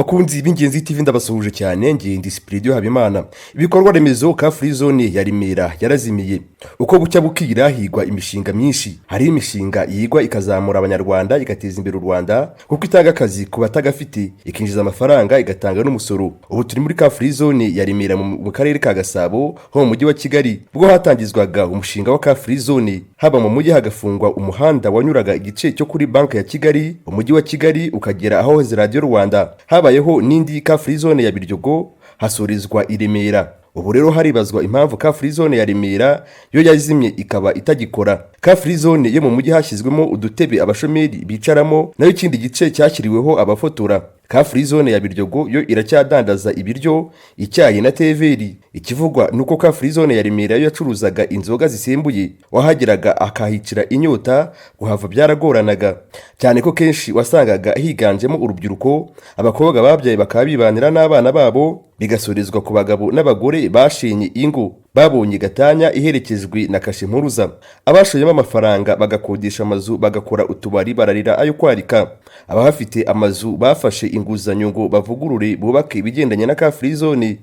Bakunzi b'Ingenzi TV ndabasuhuje cyane ngiye Disipiridio Habimana. Ibikorwa remezo ka Free Zone ya Remera yarazimiye. Uko bucya bukira higwa imishinga myinshi. Hari imishinga yigwa ikazamura abanyarwanda igateza imbere u Rwanda kuko itanga akazi ku batagafite ikinjiza amafaranga igatanga n'umusoro. Ubu turi muri ka Free Zone ya Remera mu karere ka Gasabo ho mu mujyi wa Kigali. Bwo hatangizwaga umushinga wa ka Free Zone haba mu mujyi hagafungwa umuhanda wanyuraga igice cyo kuri banki ya Kigali, umujyi wa Kigali ukagera aho Radio Rwanda. Habayeho n'indi ka Free Zone ya Biryogo hasorizwa i Remera. Ubu rero haribazwa impamvu ka Free Zone ya Remera yo yazimye ikaba itagikora. Ka Free Zone yo mu mujyi hashyizwemo udutebe abashomeri bicaramo nayo ikindi gice cyashyiriweho abafotora. Ka Free Zone ya Biryogo yo iracyadandaza ibiryo, icyayi na TV. Ikivugwa nuko ka Free Zone ya Remera yo yacuruzaga inzoga zisembuye, wahageraga akahicira inyota guhava byaragoranaga cyane ko kenshi wasangaga higanjemo urubyiruko, abakobwa babyaye bakabibanira n'abana babo bigasorezwa ku bagabo n'abagore bashenye ingo babonye gatanya iherekezwe na kashe mpuruza. Abashoyemo amafaranga bagakodesha amazu bagakora utubari bararira ayo kwarika. Abahafite amazu bafashe inguzanyo ngo bavugurure bubake ibigendanye na ka Free Zone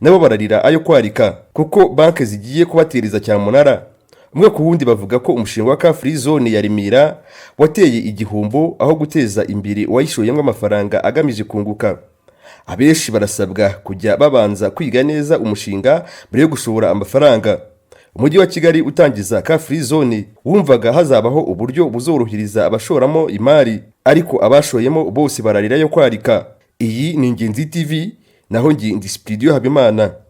nabo bararira ayo kwarika kuko banki zigiye kubatereza cyamunara. Umwe ku wundi bavuga ko umushinga wa ka Free Zone ya Remera wateye igihombo aho guteza imbere wayishoyemo amafaranga agamije kunguka. Abenshi barasabwa kujya babanza kwiga neza umushinga mbere yo gushora amafaranga. Umujyi wa Kigali utangiza ka Free Zone wumvaga hazabaho uburyo buzorohiriza abashoramo imari, ariko abashoyemo bose bararira yo kwarika. Iyi ni Ingenzi TV naho ngiye Disipiridio Habimana.